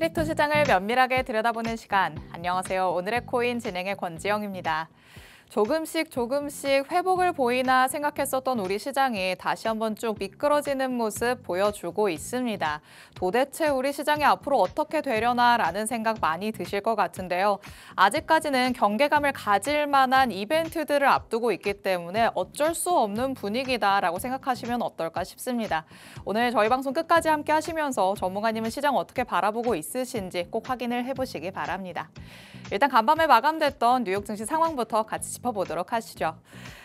크립토 시장을 면밀하게 들여다보는 시간. 안녕하세요. 오늘의 코인 진행의 권지영입니다. 조금씩 회복을 보이나 생각했었던 우리 시장이 다시 한번 쭉 미끄러지는 모습 보여주고 있습니다. 도대체 우리 시장이 앞으로 어떻게 되려나라는 생각 많이 드실 것 같은데요. 아직까지는 경계감을 가질 만한 이벤트들을 앞두고 있기 때문에 어쩔 수 없는 분위기다라고 생각하시면 어떨까 싶습니다. 오늘 저희 방송 끝까지 함께 하시면서 전문가님은 시장 어떻게 바라보고 있으신지 꼭 확인을 해보시기 바랍니다. 일단 간밤에 마감됐던 뉴욕 증시 상황부터 같이 짚어보도록 하시죠.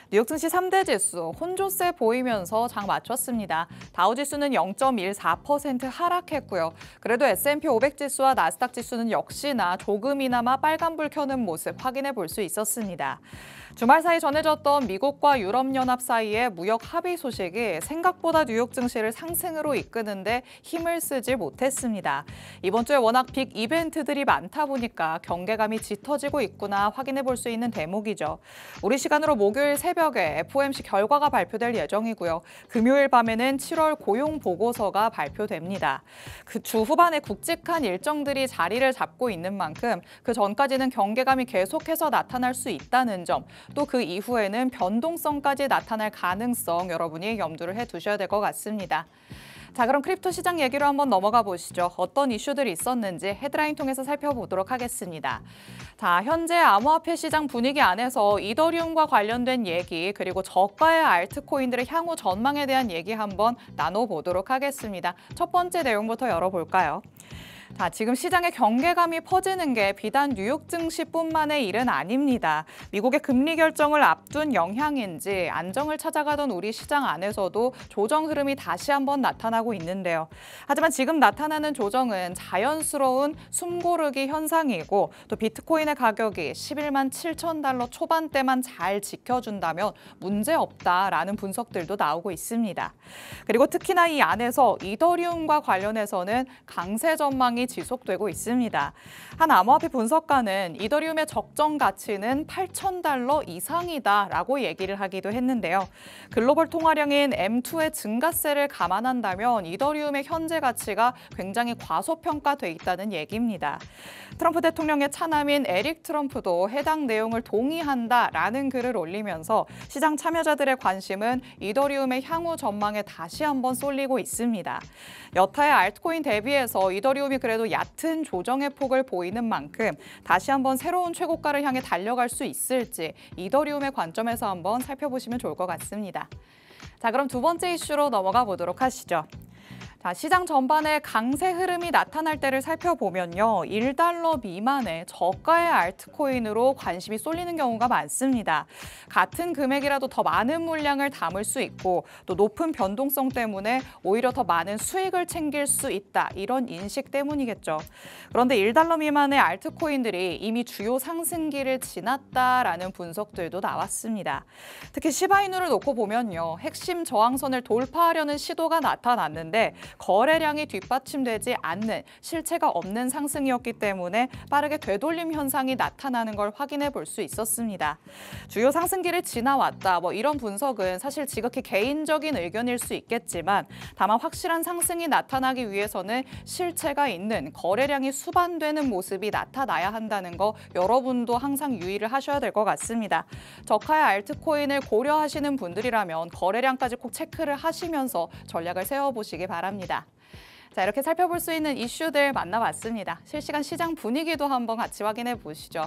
뉴욕 증시 3대 지수 혼조세 보이면서 장 마쳤습니다. 다우지수는 0.14% 하락했고요. 그래도 S&P 500 지수와 나스닥 지수는 역시나 조금이나마 빨간불 켜는 모습 확인해 볼 수 있었습니다. 주말 사이 전해졌던 미국과 유럽연합 사이의 무역 합의 소식이 생각보다 뉴욕 증시를 상승으로 이끄는데 힘을 쓰지 못했습니다. 이번 주에 워낙 빅 이벤트들이 많다 보니까 경계감이 짙어지고 있구나 확인해 볼 수 있는 대목이죠. 우리 시간으로 목요일 새벽에 FOMC 결과가 발표될 예정이고요. 금요일 밤에는 7월 고용 보고서가 발표됩니다. 그 주 후반에 굵직한 일정들이 자리를 잡고 있는 만큼 그 전까지는 경계감이 계속해서 나타날 수 있다는 점, 또 그 이후에는 변동성까지 나타날 가능성 여러분이 염두를 해두셔야 될 것 같습니다. 자, 그럼 크립토 시장 얘기로 한번 넘어가 보시죠. 어떤 이슈들이 있었는지 헤드라인 통해서 살펴보도록 하겠습니다. 자, 현재 암호화폐 시장 분위기 안에서 이더리움과 관련된 얘기 그리고 저가의 알트코인들의 향후 전망에 대한 얘기 한번 나눠보도록 하겠습니다. 첫 번째 내용부터 열어볼까요? 자, 지금 시장의 경계감이 퍼지는 게 비단 뉴욕 증시뿐만의 일은 아닙니다. 미국의 금리 결정을 앞둔 영향인지 안정을 찾아가던 우리 시장 안에서도 조정 흐름이 다시 한번 나타나고 있는데요. 하지만 지금 나타나는 조정은 자연스러운 숨고르기 현상이고 또 비트코인의 가격이 11만 7천 달러 초반대만 잘 지켜준다면 문제없다라는 분석들도 나오고 있습니다. 그리고 특히나 이 안에서 이더리움과 관련해서는 강세 전망이 지속되고 있습니다. 한 암호화폐 분석가는 이더리움의 적정 가치는 8천 달러 이상이다라고 얘기를 하기도 했는데요. 글로벌 통화량인 M2의 증가세를 감안한다면 이더리움의 현재 가치가 굉장히 과소평가돼 있다는 얘기입니다. 트럼프 대통령의 차남인 에릭 트럼프도 해당 내용을 동의한다라는 글을 올리면서 시장 참여자들의 관심은 이더리움의 향후 전망에 다시 한번 쏠리고 있습니다. 여타의 알트코인 대비해서 이더리움이 그래도 얕은 조정의 폭을 보이는 만큼 다시 한번 새로운 최고가를 향해 달려갈 수 있을지 이더리움의 관점에서 한번 살펴보시면 좋을 것 같습니다. 자, 그럼 두 번째 이슈로 넘어가 보도록 하시죠. 자, 시장 전반에 강세 흐름이 나타날 때를 살펴보면요. 1달러 미만의 저가의 알트코인으로 관심이 쏠리는 경우가 많습니다. 같은 금액이라도 더 많은 물량을 담을 수 있고 또 높은 변동성 때문에 오히려 더 많은 수익을 챙길 수 있다. 이런 인식 때문이겠죠. 그런데 1달러 미만의 알트코인들이 이미 주요 상승기를 지났다라는 분석들도 나왔습니다. 특히 시바이누를 놓고 보면요. 핵심 저항선을 돌파하려는 시도가 나타났는데 거래량이 뒷받침되지 않는 실체가 없는 상승이었기 때문에 빠르게 되돌림 현상이 나타나는 걸 확인해 볼 수 있었습니다. 주요 상승기를 지나왔다. 이런 분석은 사실 지극히 개인적인 의견일 수 있겠지만 다만 확실한 상승이 나타나기 위해서는 실체가 있는 거래량이 수반되는 모습이 나타나야 한다는 거 여러분도 항상 유의를 하셔야 될 것 같습니다. 저가의 알트코인을 고려하시는 분들이라면 거래량까지 꼭 체크를 하시면서 전략을 세워보시기 바랍니다. 자, 이렇게 살펴볼 수 있는 이슈들 만나봤습니다. 실시간 시장 분위기도 한번 같이 확인해 보시죠.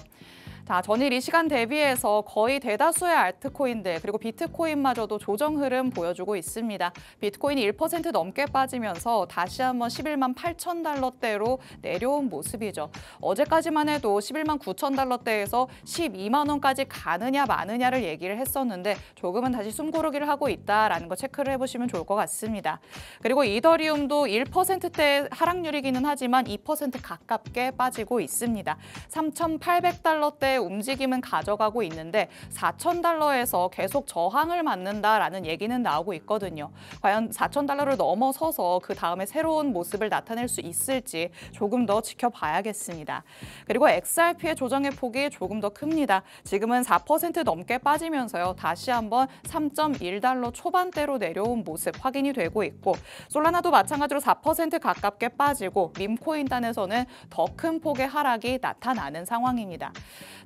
자, 전일 이 시간 대비해서 거의 대다수의 알트코인들 그리고 비트코인마저도 조정 흐름 보여주고 있습니다. 비트코인이 1% 넘게 빠지면서 다시 한번 11만 8천 달러대로 내려온 모습이죠. 어제까지만 해도 11만 9천 달러대에서 12만 원까지 가느냐 마느냐를 얘기를 했었는데 조금은 다시 숨고르기를 하고 있다라는 거 체크를 해보시면 좋을 것 같습니다. 그리고 이더리움도 1%대 하락률이기는 하지만 2% 가깝게 빠지고 있습니다. 3,800달러대 움직임은 가져가고 있는데 4,000달러에서 계속 저항을 맞는다라는 얘기는 나오고 있거든요. 과연 4,000달러를 넘어서서 그 다음에 새로운 모습을 나타낼 수 있을지 조금 더 지켜봐야겠습니다. 그리고 XRP의 조정의 폭이 조금 더 큽니다. 지금은 4% 넘게 빠지면서요. 다시 한번 3.1달러 초반대로 내려온 모습 확인이 되고 있고 솔라나도 마찬가지로 4% 가깝게 빠지고 밈코인단에서는 더 큰 폭의 하락이 나타나는 상황입니다.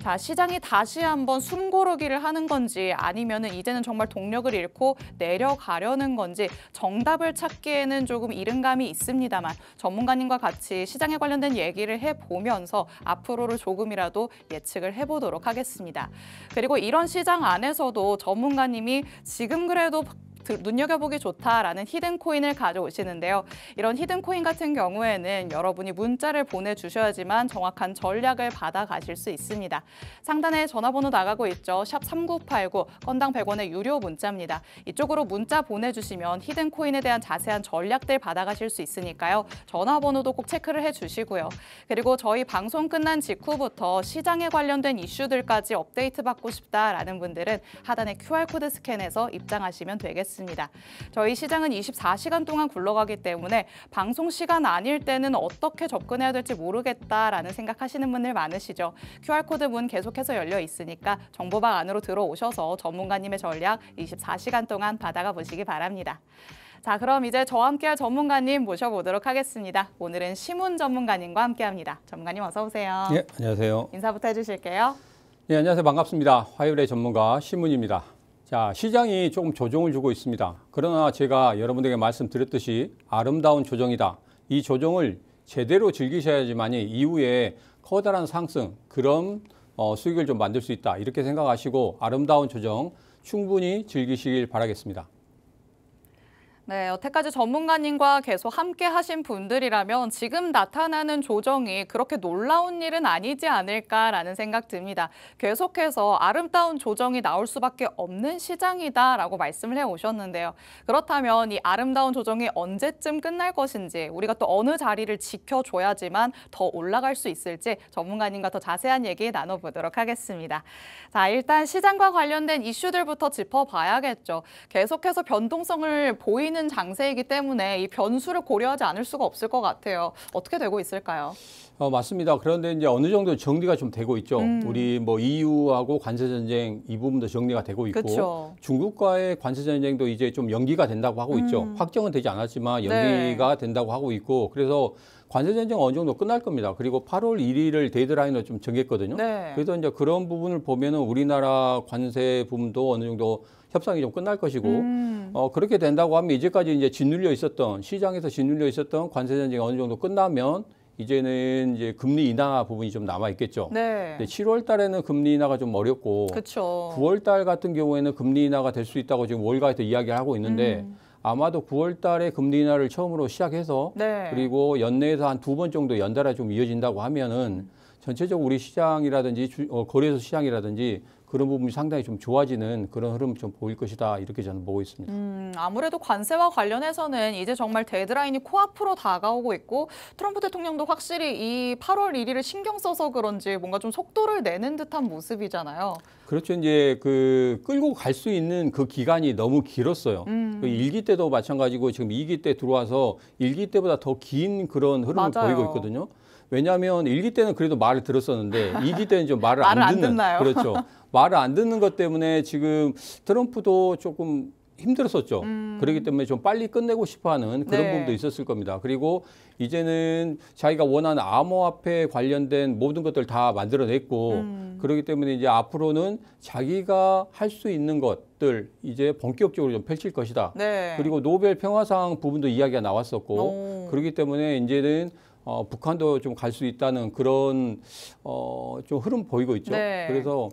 자, 시장이 다시 한번 숨고르기를 하는 건지 아니면은 이제는 정말 동력을 잃고 내려가려는 건지 정답을 찾기에는 조금 이른 감이 있습니다만 전문가님과 같이 시장에 관련된 얘기를 해보면서 앞으로를 조금이라도 예측을 해보도록 하겠습니다. 그리고 이런 시장 안에서도 전문가님이 지금 그래도 눈여겨보기 좋다라는 히든코인을 가져오시는데요. 이런 히든코인 같은 경우에는 여러분이 문자를 보내주셔야지만 정확한 전략을 받아가실 수 있습니다. 상단에 전화번호 나가고 있죠. 샵 3989, 건당 100원의 유료 문자입니다. 이쪽으로 문자 보내주시면 히든코인에 대한 자세한 전략들 받아가실 수 있으니까요. 전화번호도 꼭 체크를 해주시고요. 그리고 저희 방송 끝난 직후부터 시장에 관련된 이슈들까지 업데이트 받고 싶다라는 분들은 하단에 QR코드 스캔해서 입장하시면 되겠습니다. 저희 시장은 24시간 동안 굴러가기 때문에 방송 시간 아닐 때는 어떻게 접근해야 될지 모르겠다라는 생각하시는 분들 많으시죠. QR코드 문 계속해서 열려 있으니까 정보방 안으로 들어오셔서 전문가님의 전략 24시간 동안 받아가 보시기 바랍니다. 자, 그럼 이제 저와 함께할 전문가님 모셔보도록 하겠습니다. 오늘은 시문 전문가님과 함께합니다. 전문가님 어서 오세요. 네, 안녕하세요. 인사부터 해주실게요. 네, 안녕하세요. 반갑습니다. 화요일의 전문가 시문입니다. 자, 시장이 조금 조정을 주고 있습니다. 그러나 제가 여러분들에게 말씀드렸듯이 아름다운 조정이다. 이 조정을 제대로 즐기셔야지만이 이후에 커다란 상승, 그런 수익을 좀 만들 수 있다. 이렇게 생각하시고 아름다운 조정 충분히 즐기시길 바라겠습니다. 네, 여태까지 전문가님과 계속 함께 하신 분들이라면 지금 나타나는 조정이 그렇게 놀라운 일은 아니지 않을까라는 생각 듭니다. 계속해서 아름다운 조정이 나올 수밖에 없는 시장이다라고 말씀을 해오셨는데요. 그렇다면 이 아름다운 조정이 언제쯤 끝날 것인지 우리가 또 어느 자리를 지켜줘야지만 더 올라갈 수 있을지 전문가님과 더 자세한 얘기 나눠보도록 하겠습니다. 자, 일단 시장과 관련된 이슈들부터 짚어봐야겠죠. 계속해서 변동성을 보이는 장세이기 때문에 이 변수를 고려하지 않을 수가 없을 것 같아요. 어떻게 되고 있을까요? 맞습니다. 그런데 이제 어느 정도 정리가 좀 되고 있죠. 우리 뭐 EU하고 관세 전쟁 이 부분도 정리가 되고 있고, 그쵸. 중국과의 관세 전쟁도 이제 좀 연기가 된다고 하고 있죠. 확정은 되지 않았지만 연기가 된다고 하고 있고, 그래서 관세 전쟁 어느 정도 끝날 겁니다. 그리고 8월 1일을 데드라인으로 좀 정했거든요. 네. 그래서 이제 그런 부분을 보면은 우리나라 관세 부분도 어느 정도 협상이 좀 끝날 것이고, 그렇게 된다고 하면 이제까지 이제 짓눌려 있었던 시장에서 짓눌려 있었던 관세 전쟁이 어느 정도 끝나면 이제는 이제 금리 인하 부분이 좀 남아 있겠죠. 네. 7월 달에는 금리 인하가 좀 어렵고, 그쵸. 9월 달 같은 경우에는 금리 인하가 될 수 있다고 지금 월가에서 이야기를 하고 있는데, 아마도 9월 달에 금리 인하를 처음으로 시작해서 네. 그리고 연내에서 한 2번 정도 연달아 좀 이어진다고 하면은 전체적으로 우리 시장이라든지 거래소 시장이라든지 그런 부분이 상당히 좀 좋아지는 그런 흐름을 좀 보일 것이다. 이렇게 저는 보고 있습니다. 아무래도 관세와 관련해서는 이제 정말 데드라인이 코앞으로 다가오고 있고 트럼프 대통령도 확실히 이 8월 1일을 신경 써서 그런지 뭔가 좀 속도를 내는 듯한 모습이잖아요. 그렇죠. 이제 그 끌고 갈 수 있는 그 기간이 너무 길었어요. 그 1기 때도 마찬가지고 지금 2기 때 들어와서 1기 때보다 더 긴 그런 흐름을 맞아요. 보이고 있거든요. 왜냐하면 1기 때는 그래도 말을 들었었는데 2기 때는 좀 말을 말을 안 안 듣는. 듣나요? 그렇죠. 말을 안 듣는 것 때문에 지금 트럼프도 조금 힘들었었죠. 그렇기 때문에 좀 빨리 끝내고 싶어하는 그런 네. 부분도 있었을 겁니다. 그리고 이제는 자기가 원하는 암호화폐 관련된 모든 것들 다 만들어냈고 그렇기 때문에 이제 앞으로는 자기가 할 수 있는 것들 이제 본격적으로 좀 펼칠 것이다. 네. 그리고 노벨 평화상 부분도 이야기가 나왔었고 오. 그렇기 때문에 이제는 북한도 좀 갈 수 있다는 그런 좀 흐름 보이고 있죠. 네. 그래서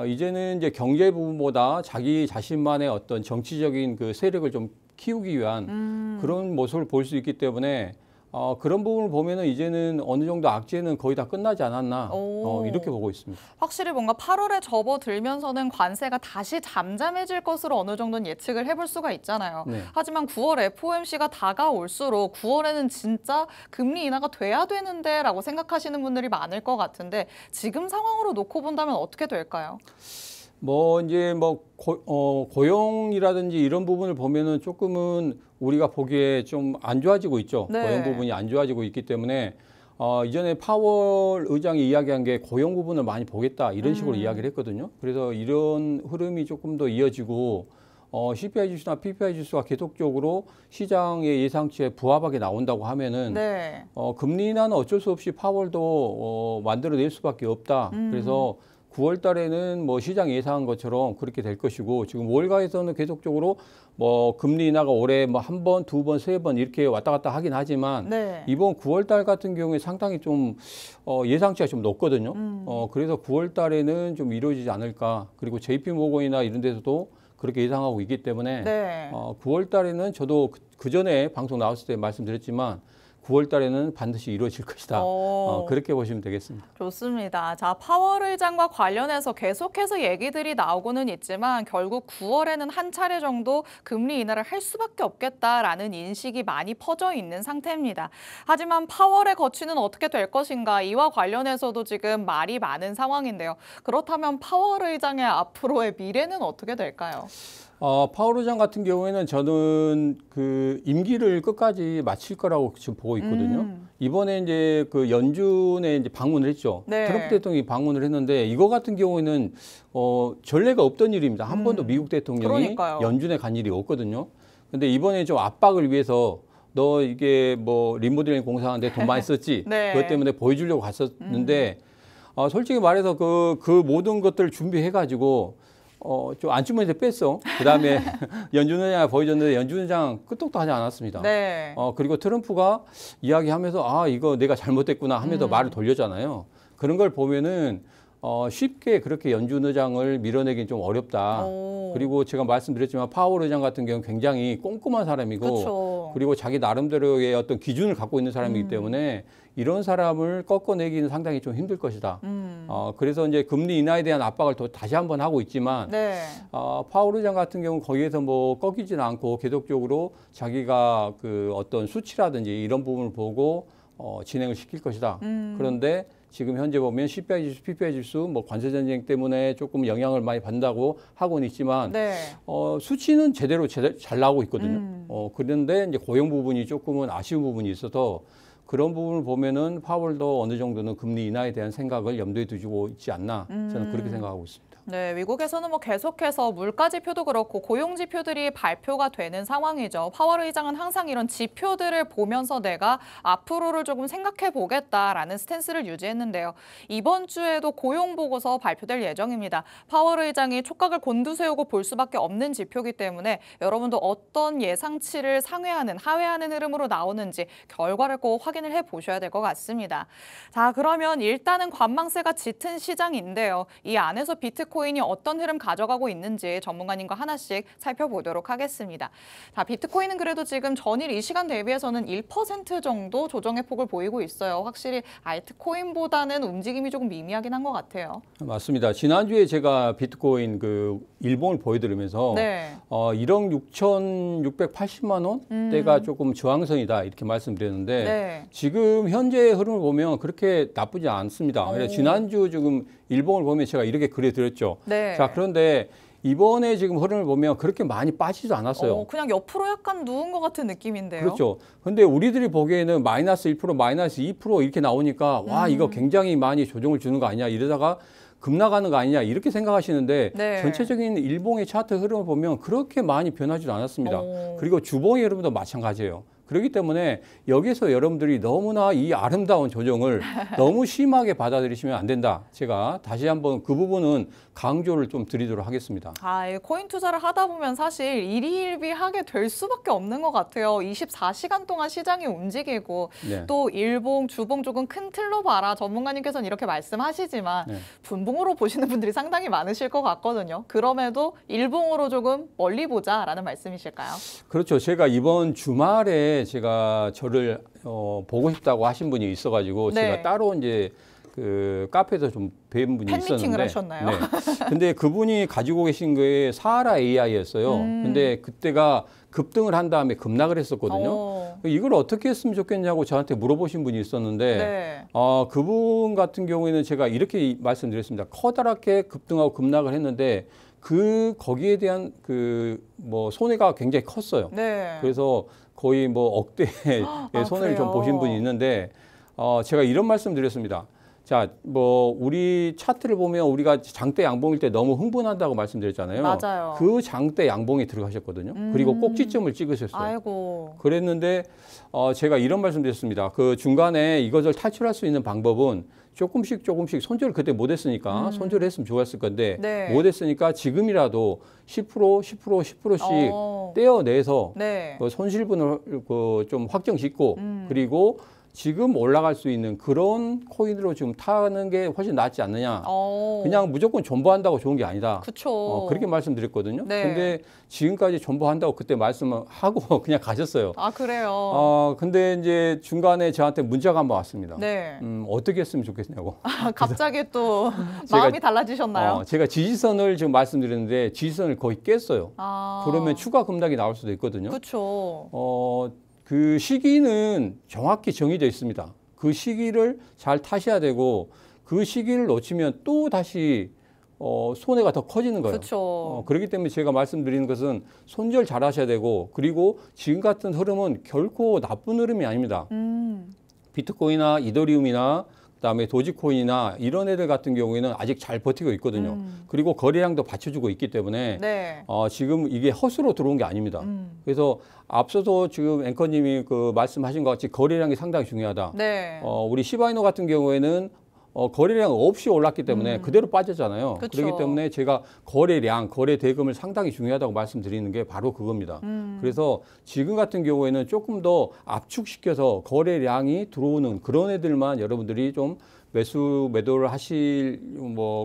이제는 이제 경제 부분보다 자기 자신만의 어떤 정치적인 그 세력을 좀 키우기 위한 그런 모습을 볼 수 있기 때문에 그런 부분을 보면은 이제는 어느 정도 악재는 거의 다 끝나지 않았나 이렇게 보고 있습니다. 확실히 뭔가 8월에 접어들면서는 관세가 다시 잠잠해질 것으로 어느 정도는 예측을 해볼 수가 있잖아요. 네. 하지만 9월 FOMC가 다가올수록 9월에는 진짜 금리 인하가 돼야 되는데 라고 생각하시는 분들이 많을 것 같은데 지금 상황으로 놓고 본다면 어떻게 될까요? 이제 고용이라든지 이런 부분을 보면은 조금은 우리가 보기에 좀 안 좋아지고 있죠. 네. 고용 부분이 안 좋아지고 있기 때문에 이전에 파월 의장이 이야기한 게 고용 부분을 많이 보겠다 이런 식으로 이야기를 했거든요. 그래서 이런 흐름이 조금 더 이어지고 CPI 지수나 PPI 지수가 계속적으로 시장의 예상치에 부합하게 나온다고 하면은 네. 금리 인하는 어쩔 수 없이 파월도 만들어낼 수밖에 없다. 그래서 9월 달에는 시장 예상한 것처럼 그렇게 될 것이고 지금 월가에서는 계속적으로 금리 인하가 올해 한 번, 두 번, 세 번 이렇게 왔다 갔다 하긴 하지만 네. 이번 9월 달 같은 경우에 상당히 좀 예상치가 좀 높거든요. 그래서 9월 달에는 좀 이루어지지 않을까. 그리고 JP 모건이나 이런 데서도 그렇게 예상하고 있기 때문에 네. 9월 달에는 저도 그 전에 방송 나왔을 때 말씀드렸지만 9월 달에는 반드시 이루어질 것이다. 그렇게 보시면 되겠습니다. 좋습니다. 자, 파월 의장과 관련해서 계속해서 얘기들이 나오고는 있지만 결국 9월에는 한 차례 정도 금리 인하를 할 수밖에 없겠다라는 인식이 많이 퍼져 있는 상태입니다. 하지만 파월의 거취는 어떻게 될 것인가 이와 관련해서도 지금 말이 많은 상황인데요. 그렇다면 파월 의장의 앞으로의 미래는 어떻게 될까요? 파월 의장 같은 경우에는 저는 그 임기를 끝까지 마칠 거라고 지금 보고 있거든요. 이번에 이제 그 연준에 이제 방문을 했죠. 네. 트럼프 대통령이 방문을 했는데 이거 같은 경우에는 전례가 없던 일입니다. 한 번도 미국 대통령이 그러니까요. 연준에 간 일이 없거든요. 근데 이번에 좀 압박을 위해서 너 이게 리모델링 공사하는데 돈 많이 썼지? 네. 그것 때문에 보여주려고 갔었는데 솔직히 말해서 그 모든 것들을 준비해가지고 좀 안주머니에 뺐어. 그다음에 연준 의장이 보여줬는데 연준 의장 끄떡도 하지 않았습니다. 네. 그리고 트럼프가 이야기하면서 이거 내가 잘못했구나 하면서 말을 돌렸잖아요. 그런 걸 보면은 쉽게 그렇게 연준 의장을 밀어내긴 좀 어렵다. 그리고 제가 말씀드렸지만 파월 의장 같은 경우는 굉장히 꼼꼼한 사람이고 그쵸. 그리고 자기 나름대로의 어떤 기준을 갖고 있는 사람이기 때문에 이런 사람을 꺾어내기는 상당히 좀 힘들 것이다. 그래서 이제 금리 인하에 대한 압박을 또 다시 한번 하고 있지만 네. 파월 의장 같은 경우 거기에서 꺾이지는 않고 계속적으로 자기가 그 어떤 수치라든지 이런 부분을 보고 진행을 시킬 것이다. 그런데 지금 현재 보면 CPI 지수, PPI 지수, 관세 전쟁 때문에 조금 영향을 많이 받는다고 하고는 있지만 네. 수치는 제대로 잘 나오고 있거든요. 그런데 이제 고용 부분이 조금은 아쉬운 부분이 있어서 그런 부분을 보면은 파월도 어느 정도는 금리 인하에 대한 생각을 염두에 두고 있지 않나 저는 그렇게 생각하고 있습니다. 네, 미국에서는 계속해서 물가 지표도 그렇고 고용 지표들이 발표가 되는 상황이죠. 파월 의장은 항상 이런 지표들을 보면서 내가 앞으로를 조금 생각해 보겠다라는 스탠스를 유지했는데요. 이번 주에도 고용 보고서 발표될 예정입니다. 파월 의장이 촉각을 곤두세우고 볼 수밖에 없는 지표이기 때문에 여러분도 어떤 예상치를 상회하는, 하회하는 흐름으로 나오는지 결과를 꼭 확인을 해 보셔야 될 것 같습니다. 자, 그러면 일단은 관망세가 짙은 시장인데요. 이 안에서 비트코인이 어떤 흐름 가져가고 있는지 전문가님과 하나씩 살펴보도록 하겠습니다. 자, 비트코인은 그래도 지금 전일 이 시간 대비해서는 1% 정도 조정의 폭을 보이고 있어요. 확실히 알트코인보다는 움직임이 조금 미미하긴 한 것 같아요. 맞습니다. 지난주에 제가 비트코인 그 일봉을 보여드리면서 네. 1억 6,680만 원대가 조금 저항선이다 이렇게 말씀드렸는데 네. 지금 현재 흐름을 보면 그렇게 나쁘지 않습니다. 그래서 지난주 지금 일봉을 보면 제가 이렇게 그려드렸죠. 네. 자, 그런데 이번에 지금 흐름을 보면 그렇게 많이 빠지지도 않았어요. 그냥 옆으로 약간 누운 것 같은 느낌인데요. 그렇죠. 근데 우리들이 보기에는 마이너스 1%, 마이너스 2% 이렇게 나오니까 와, 이거 굉장히 많이 조정을 주는 거 아니냐 이러다가 급 나가는 거 아니냐 이렇게 생각하시는데 네. 전체적인 일봉의 차트 흐름을 보면 그렇게 많이 변하지도 않았습니다. 그리고 주봉의 흐름도 마찬가지예요. 그렇기 때문에 여기서 여러분들이 너무나 이 아름다운 조정을 너무 심하게 받아들이시면 안 된다. 제가 다시 한번 그 부분은 강조를 좀 드리도록 하겠습니다. 이 코인 투자를 하다 보면 사실 일희일비하게 될 수밖에 없는 것 같아요. 24시간 동안 시장이 움직이고 네. 또 일봉, 주봉 조금 큰 틀로 봐라. 전문가님께서는 이렇게 말씀하시지만 네. 분봉으로 보시는 분들이 상당히 많으실 것 같거든요. 그럼에도 일봉으로 조금 멀리 보자라는 말씀이실까요? 그렇죠. 제가 이번 주말에 주간에 제가 저를 보고 싶다고 하신 분이 있어가지고 네. 제가 따로 이제 그 카페에서 좀 뵌 분이 팬미팅을 있었는데, 하셨나요? 네. 근데 그분이 가지고 계신 게 사하라 AI였어요. 근데 그때가 급등을 한 다음에 급락을 했었거든요. 이걸 어떻게 했으면 좋겠냐고 저한테 물어보신 분이 있었는데, 네. 그분 같은 경우에는 제가 이렇게 말씀드렸습니다. 커다랗게 급등하고 급락을 했는데 거기에 대한 뭐 손해가 굉장히 컸어요. 네. 그래서 거의 뭐 억대의 손해를 좀 그래요? 보신 분이 있는데, 제가 이런 말씀 드렸습니다. 자, 뭐 우리 차트를 보면 우리가 장대 양봉일 때 너무 흥분한다고 말씀드렸잖아요. 맞아요. 그 장대 양봉에 들어가셨거든요. 그리고 꼭지점을 찍으셨어요. 아이고. 그랬는데 제가 이런 말씀드렸습니다. 그 중간에 이것을 탈출할 수 있는 방법은 조금씩 손절을 그때 못했으니까 손절을 했으면 좋았을 건데 네. 못했으니까 지금이라도 10%씩 떼어내서 네. 그 손실분을 좀 확정짓고 그리고 지금 올라갈 수 있는 그런 코인으로 지금 타는 게 훨씬 낫지 않느냐. 그냥 무조건 존버한다고 좋은 게 아니다. 그쵸. 그렇게 말씀드렸거든요. 네. 근데 지금까지 존버한다고 그때 말씀하고 그냥 가셨어요. 아, 그래요? 근데 이제 중간에 저한테 문자가 한번 왔습니다. 네. 어떻게 했으면 좋겠냐고. 갑자기 또 제가- 마음이 달라지셨나요? 제가 지지선을 지금 말씀드렸는데 지지선을 거의 깼어요. 아. 그러면 추가 급락이 나올 수도 있거든요. 그쵸. 그 시기는 정확히 정해져 있습니다. 그 시기를 잘 타셔야 되고 그 시기를 놓치면 또 다시 손해가 더 커지는 거예요. 그쵸. 그렇기 때문에 제가 말씀드리는 것은 손절 잘 하셔야 되고 그리고 지금 같은 흐름은 결코 나쁜 흐름이 아닙니다. 비트코인이나 이더리움이나 그다음에 도지코인이나 이런 애들 같은 경우에는 아직 잘 버티고 있거든요. 그리고 거래량도 받쳐주고 있기 때문에 네. 지금 이게 헛수로 들어온 게 아닙니다. 그래서 앞서도 지금 앵커님이 그 말씀하신 것 같이 거래량이 상당히 중요하다. 네. 우리 시바이노 같은 경우에는 거래량 없이 올랐기 때문에 그대로 빠졌잖아요. 그쵸. 그렇기 때문에 제가 거래량, 거래 대금을 상당히 중요하다고 말씀드리는 게 바로 그겁니다. 그래서 지금 같은 경우에는 조금 더 압축시켜서 거래량이 들어오는 그런 애들만 여러분들이 좀 매도를 하실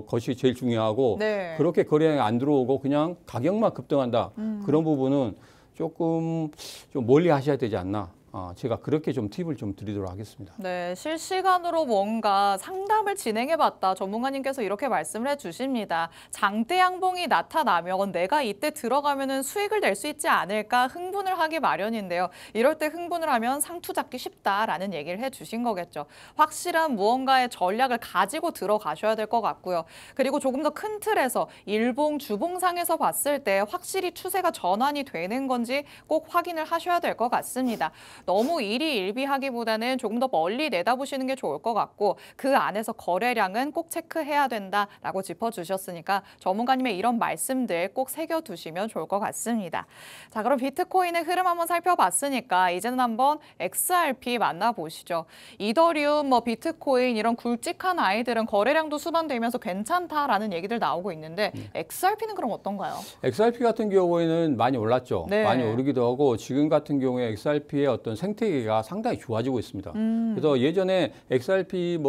것이 제일 중요하고 네. 그렇게 거래량이 안 들어오고 그냥 가격만 급등한다. 그런 부분은 조금 좀 멀리 하셔야 되지 않나. 제가 그렇게 좀 팁을 좀 드리도록 하겠습니다. 네, 실시간으로 뭔가 상담을 진행해봤다. 전문가님께서 이렇게 말씀을 해주십니다. 장대 양봉이 나타나면 내가 이때 들어가면은 수익을 낼 수 있지 않을까 흥분을 하기 마련인데요. 이럴 때 흥분을 하면 상투 잡기 쉽다라는 얘기를 해주신 거겠죠. 확실한 무언가의 전략을 가지고 들어가셔야 될 것 같고요. 그리고 조금 더 큰 틀에서 일봉, 주봉상에서 봤을 때 확실히 추세가 전환이 되는 건지 꼭 확인을 하셔야 될 것 같습니다. 너무 일희일비하기보다는 조금 더 멀리 내다보시는 게 좋을 것 같고 그 안에서 거래량은 꼭 체크해야 된다라고 짚어주셨으니까 전문가님의 이런 말씀들 꼭 새겨두시면 좋을 것 같습니다. 자, 그럼 비트코인의 흐름 한번 살펴봤으니까 이제는 한번 XRP 만나보시죠. 이더리움, 비트코인 이런 굵직한 아이들은 거래량도 수반되면서 괜찮다라는 얘기들 나오고 있는데 XRP는 그럼 어떤가요? XRP 같은 경우에는 많이 올랐죠. 네. 많이 오르기도 하고 지금 같은 경우에 XRP의 어떤 생태계가 상당히 좋아지고 있습니다. 그래서 예전에 XRP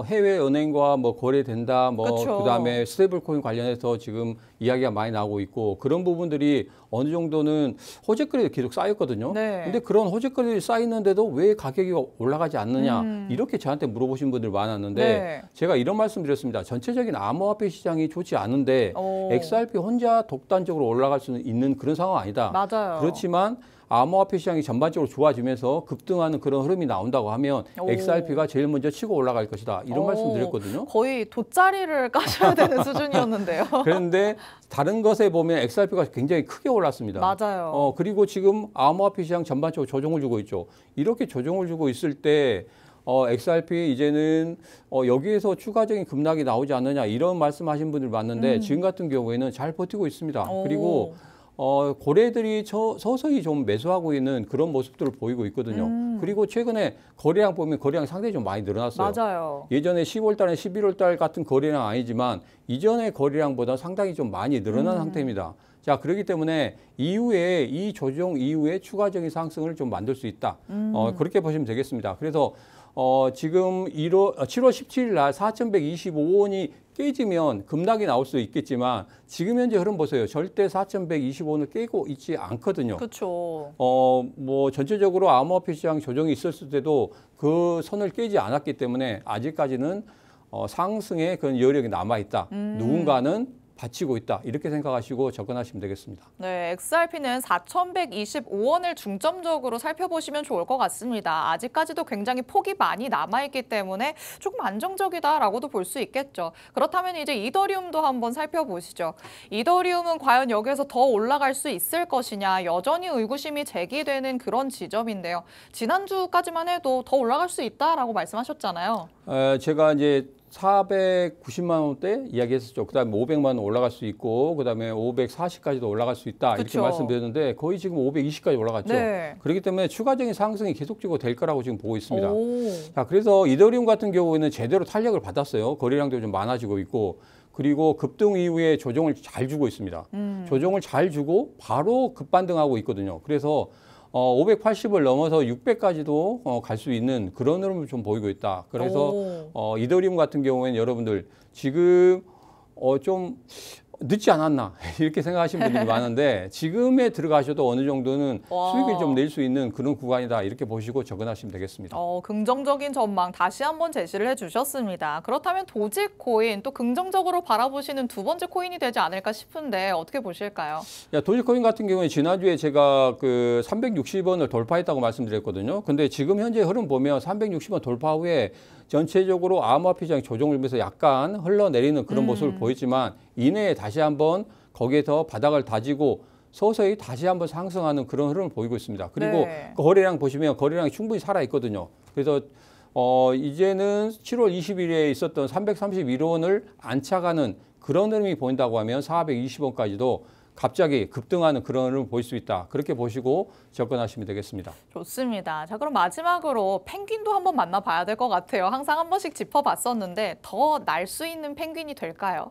해외 은행과 거래된다, 그쵸. 그다음에 스테이블코인 관련해서 지금 이야기가 많이 나오고 있고 그런 부분들이 어느 정도는 호재거리가 계속 쌓였거든요. 네. 근데 그런 호재거리가 쌓이는데도 왜 가격이 올라가지 않느냐 이렇게 저한테 물어보신 분들이 많았는데 네. 제가 이런 말씀드렸습니다. 전체적인 암호화폐 시장이 좋지 않은데 오. XRP 혼자 독단적으로 올라갈 수 있는 그런 상황 아니다. 맞아요. 그렇지만 암호화폐 시장이 전반적으로 좋아지면서 급등하는 그런 흐름이 나온다고 하면 오. XRP가 제일 먼저 치고 올라갈 것이다. 이런 말씀 드렸거든요. 거의 돗자리를 까셔야 되는 수준이었는데요. 그런데 다른 것에 보면 XRP가 굉장히 크게 올랐습니다. 맞아요. 그리고 지금 암호화폐 시장 전반적으로 조정을 주고 있죠. 이렇게 조정을 주고 있을 때 XRP 이제는 여기에서 추가적인 급락이 나오지 않느냐 이런 말씀하신 분들 많은데 지금 같은 경우에는 잘 버티고 있습니다. 오. 그리고 고래들이 서서히 좀 매수하고 있는 그런 모습들을 보이고 있거든요. 그리고 최근에 거래량 보면 거래량 상당히 좀 많이 늘어났어요. 맞아요. 예전에 10월 달에 11월 달 같은 거래량 아니지만 이전의 거래량보다 상당히 좀 많이 늘어난 상태입니다. 자, 그렇기 때문에 이후에 이 조정 이후에 추가적인 상승을 좀 만들 수 있다. 그렇게 보시면 되겠습니다. 그래서 지금 7월 17일 날 4,125원이 깨지면 급락이 나올 수 있겠지만 지금 현재 흐름 보세요. 절대 4,125원을 깨고 있지 않거든요. 그렇죠. 뭐 전체적으로 암호화폐 시장 조정이 있었을 때도 그 선을 깨지 않았기 때문에 아직까지는 상승의 그런 여력이 남아 있다. 누군가는 받치고 있다. 이렇게 생각하시고 접근하시면 되겠습니다. 네, XRP는 4,125원을 중점적으로 살펴보시면 좋을 것 같습니다. 아직까지도 굉장히 폭이 많이 남아있기 때문에 조금 안정적이다라고도 볼 수 있겠죠. 그렇다면 이제 이더리움도 한번 살펴보시죠. 이더리움은 과연 여기에서 더 올라갈 수 있을 것이냐, 여전히 의구심이 제기되는 그런 지점인데요. 지난주까지만 해도 더 올라갈 수 있다라고 말씀하셨잖아요. 제가 이제 490만 원대 이야기했었죠. 그다음에 500만 원 올라갈 수 있고, 그다음에 540까지도 올라갈 수 있다. 이렇게 그쵸. 말씀드렸는데 거의 지금 520까지 올라갔죠. 네. 그렇기 때문에 추가적인 상승이 계속적으로 될 거라고 지금 보고 있습니다. 오. 자, 그래서 이더리움 같은 경우에는 제대로 탄력을 받았어요. 거래량도 좀 많아지고 있고, 그리고 급등 이후에 조정을 잘 주고 있습니다. 조정을 잘 주고 바로 급반등하고 있거든요. 그래서 580을 넘어서 600까지도 갈 수 있는 그런 흐름을 좀 보이고 있다. 그래서 이더리움 같은 경우에는 여러분들 지금 좀 늦지 않았나 이렇게 생각하시는 분들이 많은데 지금에 들어가셔도 어느 정도는 수익을 좀 낼 수 있는 그런 구간이다 이렇게 보시고 접근하시면 되겠습니다. 긍정적인 전망 다시 한번 제시를 해주셨습니다. 그렇다면 도지코인 또 긍정적으로 바라보시는 두 번째 코인이 되지 않을까 싶은데 어떻게 보실까요? 도지코인 같은 경우에 지난주에 제가 그 360원을 돌파했다고 말씀드렸거든요. 근데 지금 현재 흐름 보면 360원 돌파 후에 전체적으로 암호화폐 시장 조정을 위해서 약간 흘러내리는 그런 모습을 보이지만 이내에 다시 한번 거기에서 바닥을 다지고 서서히 다시 한번 상승하는 그런 흐름을 보이고 있습니다. 그리고 네. 거래량 보시면 거래량이 충분히 살아 있거든요. 그래서 이제는 7월 20일에 있었던 331원을 안착하는 그런 흐름이 보인다고 하면 420원까지도 갑자기 급등하는 그런 흐름을 볼 수 있다. 그렇게 보시고 접근하시면 되겠습니다. 좋습니다. 자, 그럼 마지막으로 펭귄도 한번 만나봐야 될 것 같아요. 항상 한 번씩 짚어봤었는데 더 날 수 있는 펭귄이 될까요?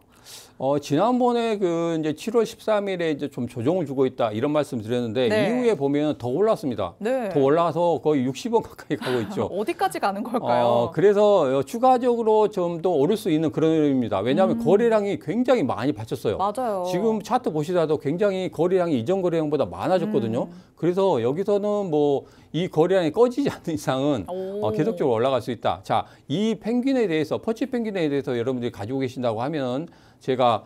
지난번에 그 이제 7월 13일에 이제 좀 조정을 주고 있다 이런 말씀 드렸는데 네. 이후에 보면 더 올랐습니다. 네. 더 올라가서 거의 60원 가까이 가고 있죠. 어디까지 가는 걸까요? 그래서 추가적으로 좀 더 오를 수 있는 그런 흐름입니다. 왜냐하면 거래량이 굉장히 많이 받쳤어요. 맞아요. 지금 차트 보시더라도 굉장히 거래량이 이전 거래량보다 많아졌거든요. 그래서 여기서는 뭐 이 거래량이 꺼지지 않는 이상은 계속적으로 올라갈 수 있다. 자, 이 펭귄에 대해서 퍼치 펭귄에 대해서 여러분들이 가지고 계신다고 하면 제가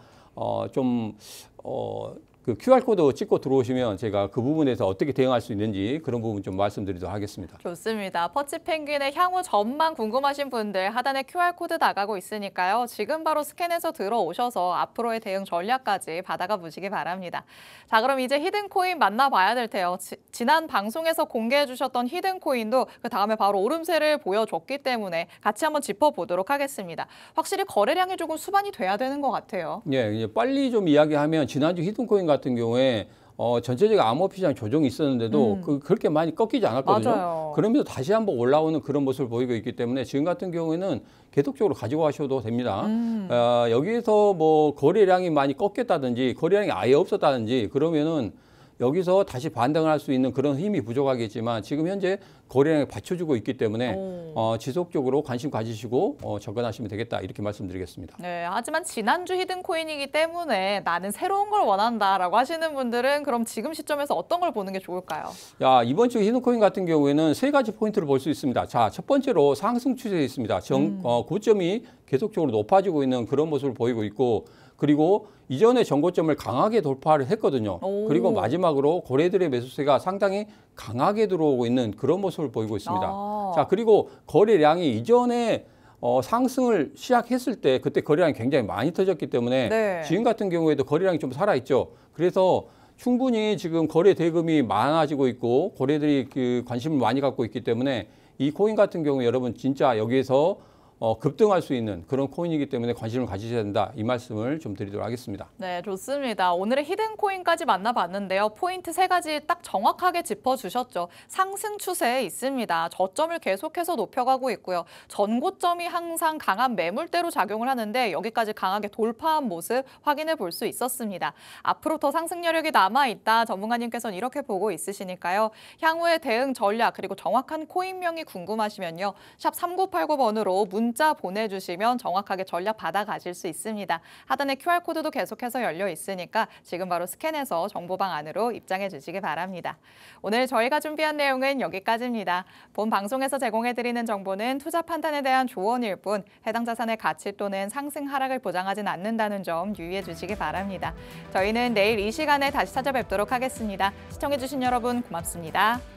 그 QR코드 찍고 들어오시면 제가 그 부분에서 어떻게 대응할 수 있는지 그런 부분 좀 말씀드리도록 하겠습니다. 좋습니다. 퍼치 펭귄의 향후 전망 궁금하신 분들 하단에 QR코드 나가고 있으니까요. 지금 바로 스캔해서 들어오셔서 앞으로의 대응 전략까지 받아가 보시기 바랍니다. 자, 그럼 이제 히든코인 만나봐야 될 테요. 지난 방송에서 공개해 주셨던 히든코인도 그 다음에 바로 오름세를 보여줬기 때문에 같이 한번 짚어보도록 하겠습니다. 확실히 거래량이 조금 수반이 돼야 되는 것 같아요. 예, 이제 빨리 좀 이야기하면 지난주 히든코인 같은 경우에 전체적인 암호화폐 시장 조정이 있었는데도 그렇게 많이 꺾이지 않았거든요. 맞아요. 그러면서 다시 한번 올라오는 그런 모습을 보이고 있기 때문에 지금 같은 경우에는 계속적으로 가지고 가셔도 됩니다. 여기에서 뭐 거래량이 많이 꺾였다든지 거래량이 아예 없었다든지 그러면은 여기서 다시 반등을 할 수 있는 그런 힘이 부족하겠지만 지금 현재 거래량이 받쳐주고 있기 때문에 지속적으로 관심 가지시고 접근하시면 되겠다 이렇게 말씀드리겠습니다. 네, 하지만 지난주 히든코인이기 때문에 나는 새로운 걸 원한다라고 하시는 분들은 그럼 지금 시점에서 어떤 걸 보는 게 좋을까요? 이번 주 히든코인 같은 경우에는 세 가지 포인트를 볼 수 있습니다. 자, 첫 번째로 상승 추세에 있습니다. 고점이 계속적으로 높아지고 있는 그런 모습을 보이고 있고 그리고 이전에 전고점을 강하게 돌파를 했거든요. 그리고 마지막으로 거래들의 매수세가 상당히 강하게 들어오고 있는 그런 모습을 보이고 있습니다. 자, 그리고 거래량이 이전에 상승을 시작했을 때 그때 거래량이 굉장히 많이 터졌기 때문에 네. 지금 같은 경우에도 거래량이 좀 살아있죠. 그래서 충분히 지금 거래 대금이 많아지고 있고 거래들이 그 관심을 많이 갖고 있기 때문에 이 코인 같은 경우 여러분 진짜 여기에서 급등할 수 있는 그런 코인이기 때문에 관심을 가지셔야 된다. 이 말씀을 좀 드리도록 하겠습니다. 네, 좋습니다. 오늘의 히든코인까지 만나봤는데요. 포인트 3가지 딱 정확하게 짚어주셨죠. 상승 추세에 있습니다. 저점을 계속해서 높여가고 있고요. 전고점이 항상 강한 매물대로 작용을 하는데 여기까지 강하게 돌파한 모습 확인해 볼 수 있었습니다. 앞으로 더 상승 여력이 남아있다. 전문가님께서는 이렇게 보고 있으시니까요. 향후의 대응 전략 그리고 정확한 코인명이 궁금하시면요. 샵 3989번으로 문자 보내주시면 정확하게 전략 받아가실 수 있습니다. 하단에 QR코드도 계속해서 열려 있으니까 지금 바로 스캔해서 정보방 안으로 입장해 주시기 바랍니다. 오늘 저희가 준비한 내용은 여기까지입니다. 본 방송에서 제공해드리는 정보는 투자 판단에 대한 조언일 뿐 해당 자산의 가치 또는 상승 하락을 보장하진 않는다는 점 유의해 주시기 바랍니다. 저희는 내일 이 시간에 다시 찾아뵙도록 하겠습니다. 시청해주신 여러분 고맙습니다.